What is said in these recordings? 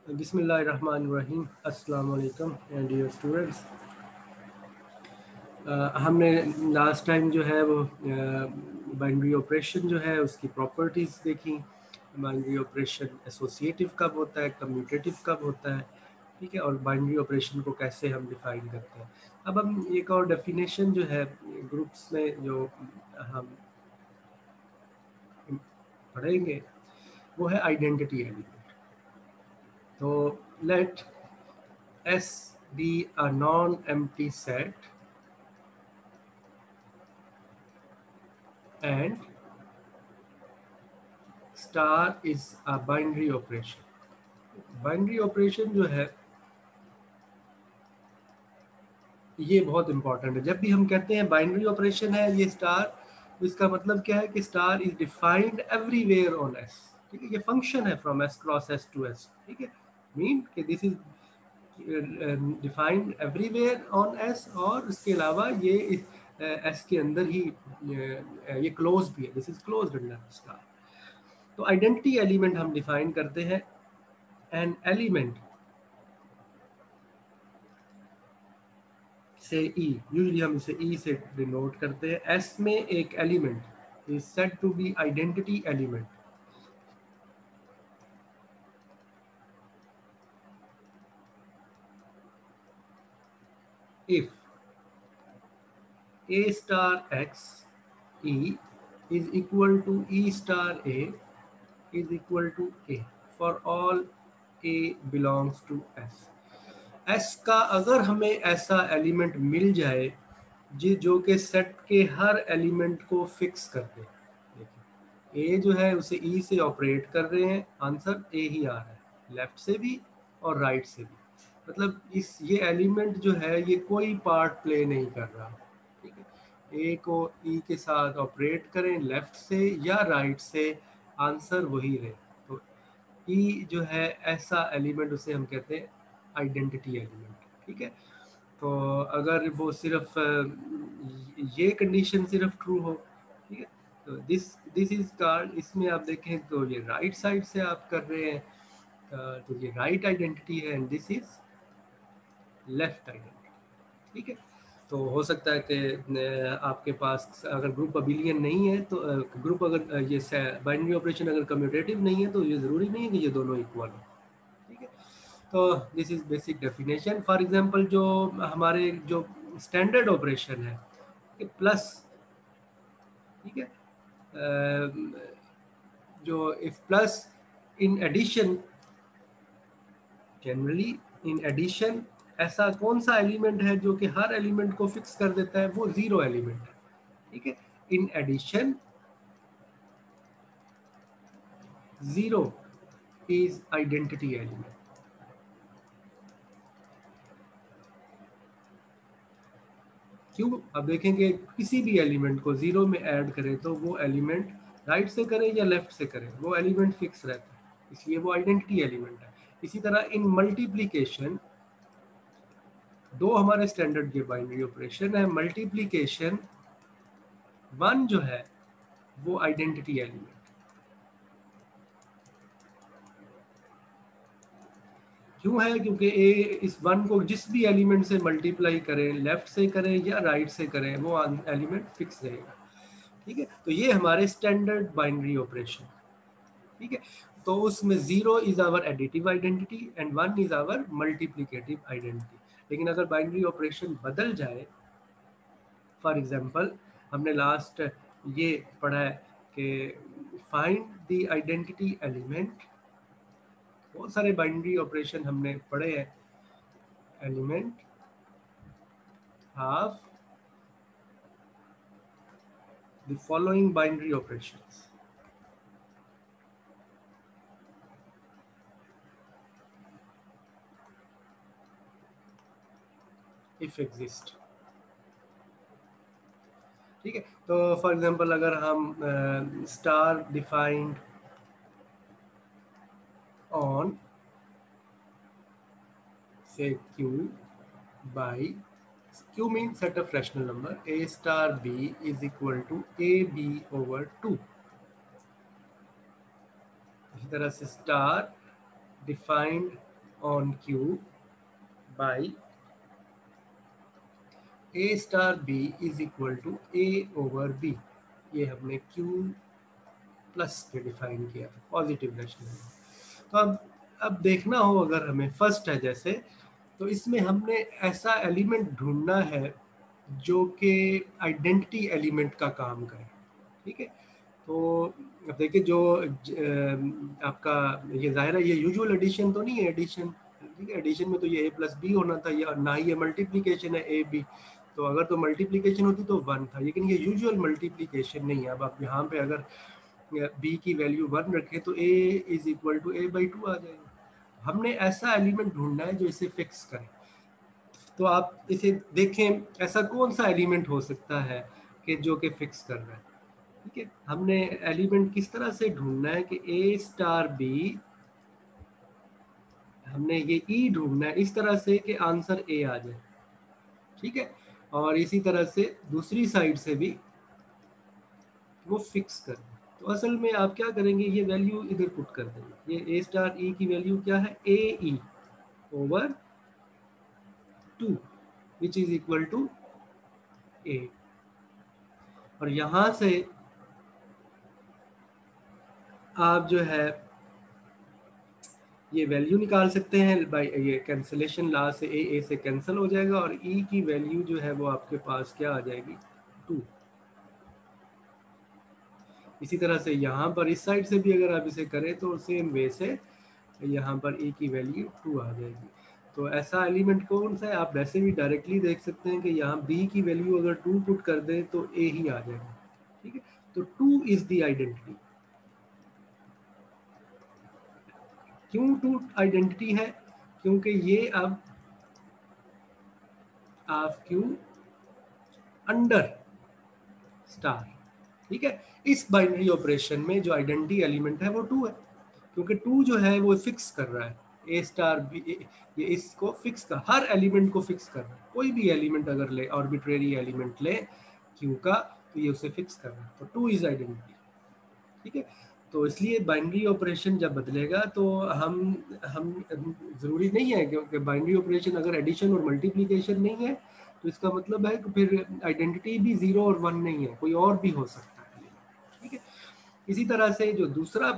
बिस्मिल्लाहिर्रहमानिर्रहीम। अस्सलाम वालेकुम एंड डियर स्टूडेंट्स। हमने लास्ट टाइम जो है वो बाइनरी ऑपरेशन जो है उसकी प्रॉपर्टीज़ देखी। बाइनरी ऑपरेशन एसोसिएटिव कब होता है, कम्यूटेटिव कब होता है, ठीक है, और बाइनरी ऑपरेशन को कैसे हम डिफ़ाइन करते हैं। अब हम एक और डेफिनेशन जो है ग्रुप्स में जो हम पढ़ेंगे वो है आइडेंटिटी एलिमेंट। तो late S be a non-empty set and star is a binary operation. Binary operation जो है ये बहुत इंपॉर्टेंट है। जब भी हम कहते हैं बाइनरी ऑपरेशन है ये स्टार, तो इसका मतलब क्या है कि star is defined everywhere on S, ठीक है। ये फंक्शन है from S cross S to S, ठीक है। मीन कि this is defined everywhere on S, और इसके अलावा ये एस के अंदर ही ये क्लोज भी है, this is closed under star. तो आइडेंटिटी एलिमेंट हम डिफाइन करते हैं एन एलिमेंट से ई, यूजली हम इसे ई से डिनोट करते हैं। एस में एक element is said to be identity element if a star x e is equal to e star a is equal to a for all a belongs to s। s का अगर हमें ऐसा element मिल जाए जी जो कि set के हर element को fix कर दे। देखिए ए जो है उसे ई से ऑपरेट कर रहे हैं, आंसर ए ही आ रहा है, लेफ्ट से भी और राइट से भी। मतलब इस ये एलिमेंट जो है ये कोई पार्ट प्ले नहीं कर रहा, ठीक है। ए को ई के साथ ऑपरेट करें लेफ्ट से या राइट से, आंसर वही रहे। तो ई जो है ऐसा एलिमेंट उसे हम कहते हैं आइडेंटिटी एलिमेंट, ठीक है। तो अगर वो सिर्फ ये कंडीशन सिर्फ ट्रू हो, ठीक है, तो दिस इज कॉल्ड, इसमें आप देखें तो ये राइट साइड से आप कर रहे हैं, तो ये राइट आइडेंटिटी है and this is left identity, ठीक है। तो हो सकता है कि आपके पास अगर ग्रुप अबिलियन नहीं है तो ग्रुप अगर ये बाइनरी ऑपरेशन अगर कम्यूटेटिव नहीं है तो ये ज़रूरी नहीं है कि ये दोनों इक्वल हो, ठीक है। तो this is basic definition. For example जो हमारे जो स्टैंडर्ड ऑपरेशन है प्लस, ठीक है, जो if plus in addition, generally in addition ऐसा कौन सा एलिमेंट है जो कि हर एलिमेंट को फिक्स कर देता है, वो जीरो एलिमेंट है, ठीक है। In addition zero is identity element. क्यों, अब देखेंगे किसी भी एलिमेंट को जीरो में ऐड करें तो वो एलिमेंट राइट से करें या लेफ्ट से करें वो एलिमेंट फिक्स रहता है, इसलिए वो आइडेंटिटी एलिमेंट है। इसी तरह इन मल्टीप्लिकेशन, दो हमारे स्टैंडर्ड के बाइनरी ऑपरेशन है, मल्टीप्लिकेशन वन जो है वो आइडेंटिटी एलिमेंट। क्यों है, क्योंकि ए इस वन को जिस भी एलिमेंट से मल्टीप्लाई करें, लेफ्ट से करें या राइट से करें, वो एलिमेंट फिक्स रहेगा, ठीक है। तो ये हमारे स्टैंडर्ड बाइनरी ऑपरेशन, ठीक है। तो उसमें zero is our additive identity and one is our multiplicative identity. लेकिन अगर बाइनरी ऑपरेशन बदल जाए, फॉर एग्जांपल हमने लास्ट ये पढ़ा है कि फाइंड द आइडेंटिटी एलिमेंट, बहुत सारे बाइनरी ऑपरेशन हमने पढ़े हैं। Element have the following binary operations: if exist, ठीक है। तो फॉर एग्जांपल अगर हम star defined on say q by, q means set of rational number, a star b is equal to ab over 2। इसी तरह से star defined on Q by A star B is equal to A over B. ये हमने Q plus के define किया था positive rational. तो अब देखना हो अगर हमें फर्स्ट है जैसे, तो इसमें हमने ऐसा एलिमेंट ढूंढना है जो कि आइडेंटिटी एलिमेंट का काम करे। ठीक है, तो अब देखिए जो आपका ये जाहिर है ये यूजुअल एडिशन तो नहीं है एडिशन। ठीक है, एडिशन में तो ये ए प्लस बी होना था, या ना ही ये मल्टीप्लीकेशन है ए बी। तो अगर तो मल्टीप्लीकेशन होती तो वन था, लेकिन ये यूजुअल मल्टीप्लीकेशन नहीं है। अब आप यहाँ पे अगर बी की वैल्यू वन रखें तो a is equal to a by two आ जाएगा। हमने ऐसा एलिमेंट ढूंढना है जो इसे फिक्स करे। तो आप इसे देखें ऐसा कौन सा एलिमेंट हो सकता है कि जो कि फिक्स कर रहा है। ठीक है, हमने एलिमेंट किस तरह से ढूंढना है कि ए स्टार बी, हमने ये ई ढूंढना है इस तरह से कि आंसर ए आ जाए। ठीक है, और इसी तरह से दूसरी साइड से भी वो फिक्स कर दें। तो असल में आप क्या करेंगे, ये वैल्यू इधर पुट कर देंगे। ये ए स्टार ई की वैल्यू क्या है, a e over 2 which is equal to a. और यहां से आप जो है ये वैल्यू निकाल सकते हैं बाय ये कैंसिलेशन ला से, ए से कैंसिल हो जाएगा और ई की वैल्यू जो है वो आपके पास क्या आ जाएगी, 2। इसी तरह से यहाँ पर इस साइड से भी अगर आप इसे करें तो सेम वे से यहाँ पर ई की वैल्यू 2 आ जाएगी। तो ऐसा एलिमेंट कौन सा है, आप वैसे भी डायरेक्टली देख सकते हैं कि यहाँ बी की वैल्यू अगर 2 पुट कर दें तो ए ही आ जाएगा। ठीक है, तो 2 इज द आइडेंटिटी। क्यों 2 आइडेंटिटी है, क्योंकि ये अब आप क्यू अंडर स्टार। ठीक है, इस बाइनरी ऑपरेशन में जो आइडेंटिटी एलिमेंट है वो 2 है, क्योंकि 2 जो है वो फिक्स कर रहा है ए स्टार बी। ये इसको फिक्स कर, हर एलिमेंट को फिक्स कर रहा है। कोई भी एलिमेंट अगर ले, आर्बिट्रेरी एलिमेंट ले क्यू का, तो ये उसे फिक्स कर रहा है। तो 2 इज आइडेंटिटी। ठीक है, तो इसलिए बाइनरी ऑपरेशन जब बदलेगा तो हम ज़रूरी नहीं है, क्योंकि बाइनरी ऑपरेशन अगर एडिशन और मल्टीप्लिकेशन नहीं है तो इसका मतलब है कि फिर आइडेंटिटी भी 0 और 1 नहीं है, कोई और भी हो सकता है। ठीक है, इसी तरह से जो दूसरा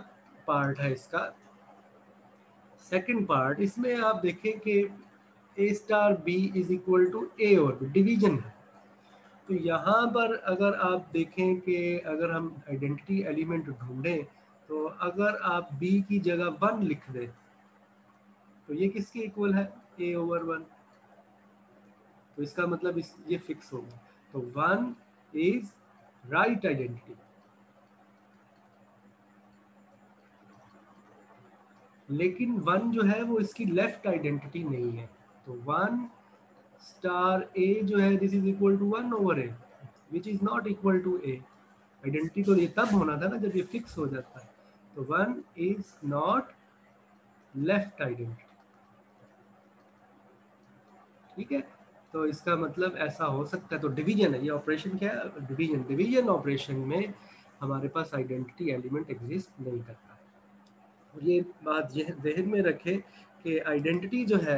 पार्ट है इसका, सेकंड पार्ट, इसमें आप देखें कि a star B is equal to a और बी, डिवीजन है। तो यहाँ पर अगर आप देखें कि अगर हम आइडेंटिटी एलिमेंट ढूंढें तो अगर आप b की जगह 1 लिख दें तो ये किसके इक्वल है, a ओवर 1। तो इसका मतलब ये फिक्स होगा। तो 1 इज राइट आइडेंटिटी, लेकिन 1 जो है वो इसकी लेफ्ट आइडेंटिटी नहीं है। तो 1 स्टार a जो है this is equal to 1 over a which is not equal to a। Identity तो ये तब होना था ना जब ये फिक्स हो जाता है। तो 1 इज नॉट लेफ्ट आइडेंटिटी। ठीक है, तो इसका मतलब ऐसा हो सकता है। तो डिवीजन है, ये ऑपरेशन क्या है, डिवीजन। डिवीजन ऑपरेशन में हमारे पास आइडेंटिटी एलिमेंट एग्जिस्ट नहीं करता है। और ये बात जहन में रखें कि आइडेंटिटी जो है,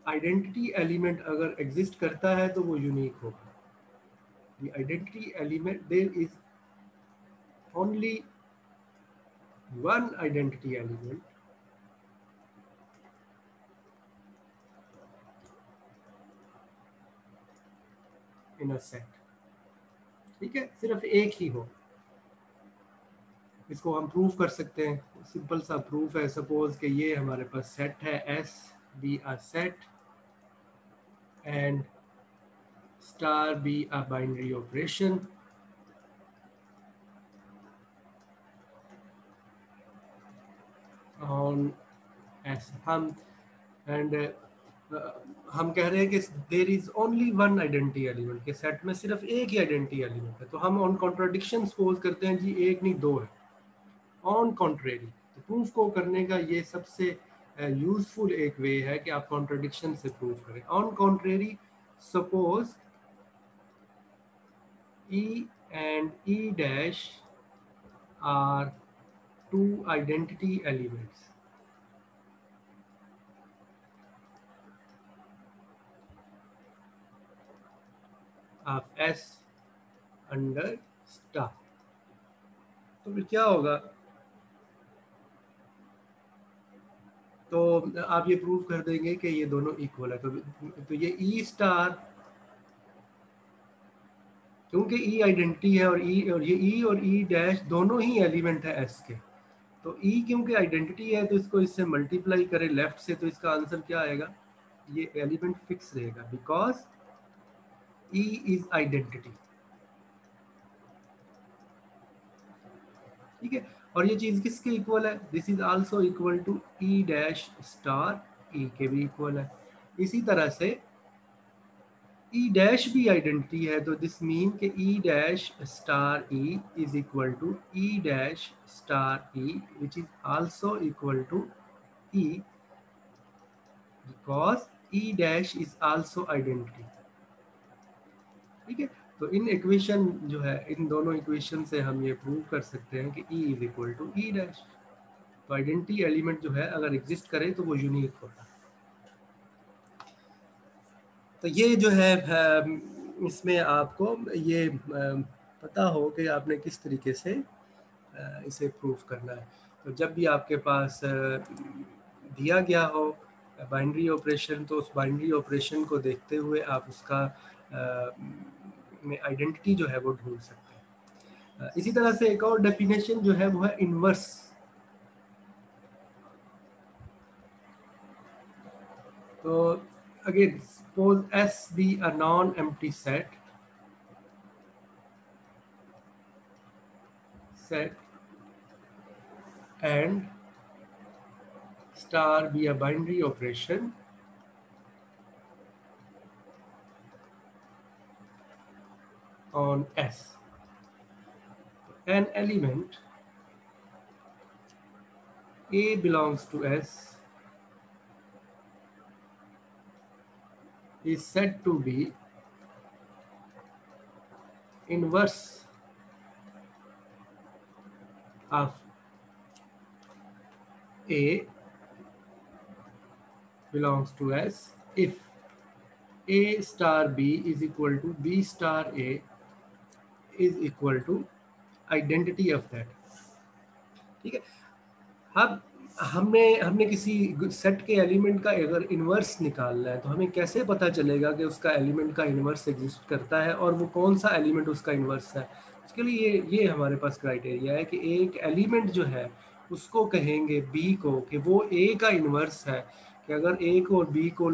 आइडेंटिटी एलिमेंट अगर एग्जिस्ट करता है तो वो यूनिक होगा। The identity element, there is only one identity element in a set। ठीक है, सिर्फ एक ही हो। इसको हम प्रूव कर सकते हैं, सिंपल सा प्रूफ है। सपोज कि ये हमारे पास सेट है S be a set and star be a binary operation on S. हम एंड हम कह रहे हैं कि there is only one identity element, के सेट में सिर्फ एक ही आइडेंटिटी एलिमेंट है। तो हम ऑन कॉन्ट्राडिक्शन सपोज करते हैं जी एक नहीं दो है, ऑन कॉन्ट्रेरी। तो प्रूफ को करने का ये सबसे यूजफुल एक वे है कि आप कॉन्ट्राडिक्शन से प्रूव करें। On contrary, suppose E and E dash are two identity elements of S under star. तो फिर क्या होगा, तो आप ये प्रूव कर देंगे कि ये दोनों इक्वल है। तो ये ई स्टार, क्योंकि ई आइडेंटिटी है और ये ई और ई डैश दोनों ही एलिमेंट है एस के, तो ई क्योंकि आइडेंटिटी है तो इसको इससे मल्टीप्लाई करें लेफ्ट से, तो इसका आंसर क्या आएगा, ये एलिमेंट फिक्स रहेगा बिकॉज ई इज आइडेंटिटी। ठीक है, और ये चीज किसके इक्वल है, this is also equal to E dash star, e के भी इक्वल है। इसी तरह से ई डैश भी आइडेंटिटी है, तो दिस मीन के E dash star E is equal to E dash star E which is also equal to E because E dash is also identity. ठीक है, तो इन इक्वेशन जो है, इन दोनों इक्वेशन से हम ये प्रूव कर सकते हैं कि E is equal to E dash. तो आइडेंटिटी एलिमेंट जो है अगर एग्जिस्ट करे तो वो यूनिक होता है। तो ये जो है इसमें आपको ये पता हो कि आपने किस तरीके से इसे प्रूव करना है। तो जब भी आपके पास दिया गया हो बाइनरी ऑपरेशन, तो उस बाइनरी ऑपरेशन को देखते हुए आप उसका में आइडेंटिटी जो है वो ढूंढ सकते हैं। इसी तरह से एक और डेफिनेशन जो है वो है इनवर्स। तो again suppose S be a non-empty set and star be a binary operation on S. An element A belongs to S is said to be inverse of A belongs to S if A star B is equal to B star A is equal to identity of that. ठीक है, अब हमने हमने किसी set के element का अगर inverse निकालना है तो हमें कैसे पता चलेगा कि उसका एलिमेंट का इन्वर्स एग्जिस्ट करता है और वो कौन सा एलिमेंट उसका इन्वर्स है। उसके लिए ये हमारे पास क्राइटेरिया है कि एक एलिमेंट जो है उसको कहेंगे बी को कि वो ए का इन्वर्स है, कि अगर ए को और बी को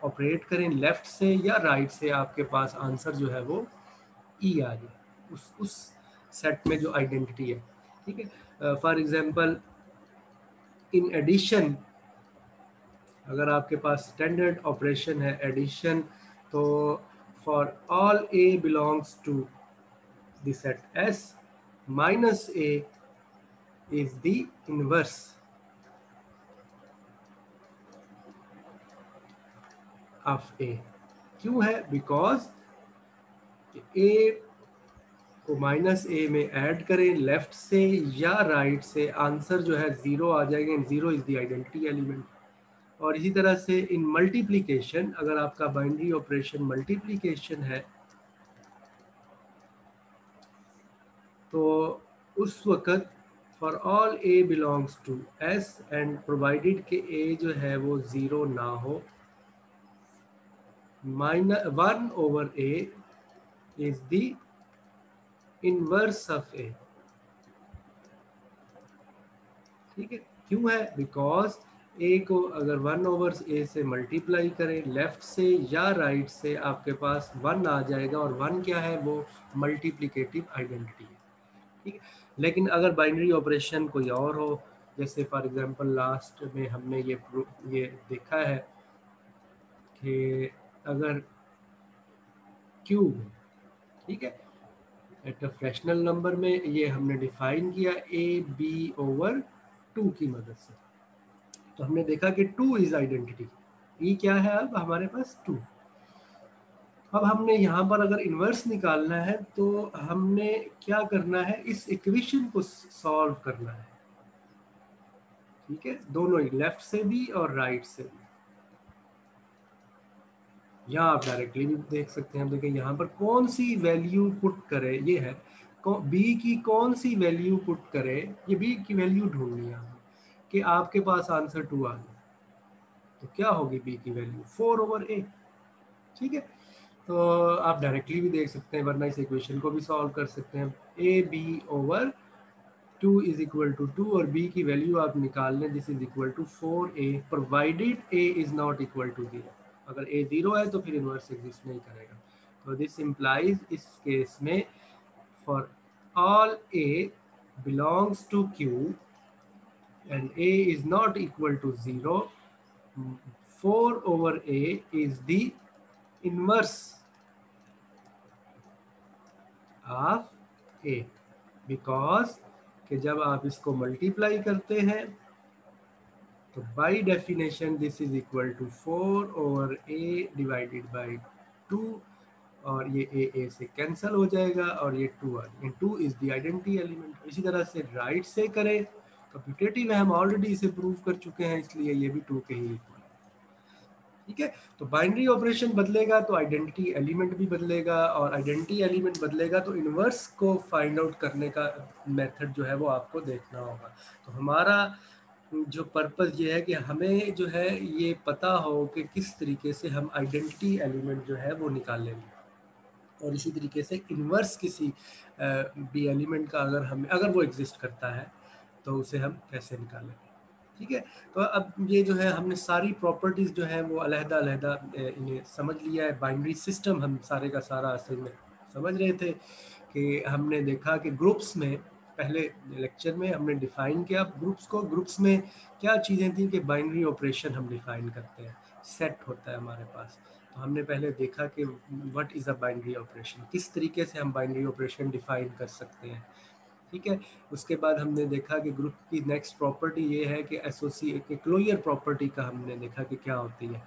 ऑपरेट करें लेफ्ट से या राइट से, आपके पास आंसर जो है वो ई आ जाए उस सेट में जो आइडेंटिटी है। ठीक है, फॉर एग्जांपल इन एडिशन, अगर आपके पास स्टैंडर्ड ऑपरेशन है एडिशन, तो for all a belongs to the set S minus a is the inverse of a. क्यों है, बिकॉज ए को माइनस ए में ऐड करें लेफ्ट से या राइट से, आंसर जो है जीरो आ जाएगा, and zero is the identity element. और इसी तरह से इन मल्टीप्लिकेशन, अगर आपका बाइनरी ऑपरेशन मल्टीप्लिकेशन है तो उस वक्त for all a belongs to S and provided के ए जो है वो जीरो ना हो, minus 1 over a is the inverse of a. ठीक है, क्यों है, बिकॉज ए को अगर 1 ओवर ए से मल्टीप्लाई करें लेफ्ट से या राइट से, आपके पास 1 आ जाएगा, और 1 क्या है, वो मल्टीप्लिकेटिव आइडेंटिटी है। ठीक है, लेकिन अगर बाइनरी ऑपरेशन कोई और हो, जैसे फॉर एग्जांपल लास्ट में हमने ये देखा है कि अगर क्यूब, ठीक है, एट अ फ्रैक्शनल नंबर में, ये हमने डिफाइन किया ए बी ओवर 2 की मदद से, तो हमने देखा कि 2 इज आइडेंटिटी, ई क्या है, अब हमारे पास 2। अब हमने यहाँ पर अगर इन्वर्स निकालना है तो हमने क्या करना है, इस इक्वेशन को सॉल्व करना है। ठीक है, दोनों ही, लेफ्ट से भी और राइट से भी। यहाँ आप डायरेक्टली भी देख सकते हैं। हम देखें यहाँ पर कौन सी वैल्यू पुट करें, ये है बी की कौन सी वैल्यू पुट करें, ये बी की वैल्यू ढूंढनी है हमें कि आपके पास आंसर 2 आ जाए। तो क्या होगी बी की वैल्यू 4/a। ठीक है, तो आप डायरेक्टली भी देख सकते हैं, वरना इस इक्वेशन को भी सॉल्व कर सकते हैं। ab/2 इज इक्वल टू 2 और b की वैल्यू आप निकाल लें, this is equal to 4a provided a is not equal to 0। अगर a 0 है तो फिर इनवर्स एग्जिस्ट नहीं करेगा। तो दिस इम्प्लाइज इस केस में for all a belongs to q and a is not equal to 0, 4/a is the inverse of a, because कि जब आप इसको मल्टीप्लाई करते हैं तो by definition this is equal to 4/a divided by 2, और ये a से कैंसिल हो जाएगा और ये 2 आ जाएगा। 2 इज द आइडेंटिटी एलिमेंट। इसी तरह से राइट से करें, कंप्यूटेटिव है, हम ऑलरेडी इसे प्रूव कर चुके हैं, इसलिए ये भी 2 के ही इक्वल। ठीक है, तो बाइनरी ऑपरेशन बदलेगा तो आइडेंटिटी एलिमेंट भी बदलेगा, और आइडेंटिटी एलिमेंट बदलेगा तो इनवर्स को फाइंड आउट करने का मेथड जो है वो आपको देखना होगा। तो हमारा जो पर्पस ये है कि हमें जो है ये पता हो कि किस तरीके से हम आइडेंटिटी एलिमेंट जो है वो निकालेंगे, और इसी तरीके से इनवर्स किसी भी एलिमेंट का अगर वो एग्जिस्ट करता है तो उसे हम कैसे निकालेंगे। ठीक है, तो अब ये जो है हमने सारी प्रॉपर्टीज जो है वो अलहदा इन्हें समझ लिया है। बाइनरी सिस्टम हम सारे का सारा असल में समझ रहे थे कि हमने देखा कि ग्रुप्स में, पहले लेक्चर में हमने डिफाइन किया ग्रुप्स को। ग्रुप्स में क्या चीज़ें थी कि बाइनरी ऑपरेशन हम डिफाइन करते हैं, सेट होता है हमारे पास। तो हमने पहले देखा कि what is a binary operation, किस तरीके से हम बाइनरी ऑपरेशन डिफाइन कर सकते हैं। ठीक है, उसके बाद हमने देखा कि ग्रुप की नेक्स्ट प्रॉपर्टी ये है कि एसोसिएट के क्लोजर प्रॉपर्टी का हमने देखा कि क्या होती है।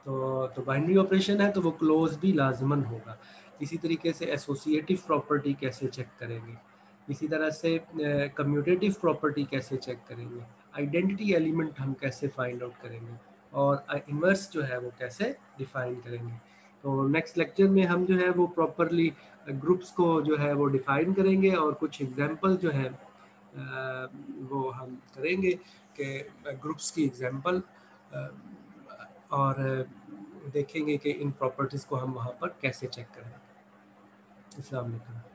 तो बाइनरी ऑपरेशन है तो वो क्लोज भी लाजमन होगा। इसी तरीके से एसोसिएटिव प्रॉपर्टी कैसे चेक करेंगे, इसी तरह से कम्यूटेटिव प्रॉपर्टी कैसे चेक करेंगे, आइडेंटिटी एलिमेंट हम कैसे फाइंड आउट करेंगे, और इनवर्स जो है वो कैसे डिफाइन करेंगे। तो नेक्स्ट लेक्चर में हम जो है वो प्रॉपरली ग्रुप्स को जो है वो डिफाइन करेंगे, और कुछ एग्जांपल जो है वो हम करेंगे कि ग्रुप्स की एग्जांपल, और देखेंगे कि इन प्रॉपर्टीज़ को हम वहाँ पर कैसे चेक करेंगे। अस्सलाम वालेकुम।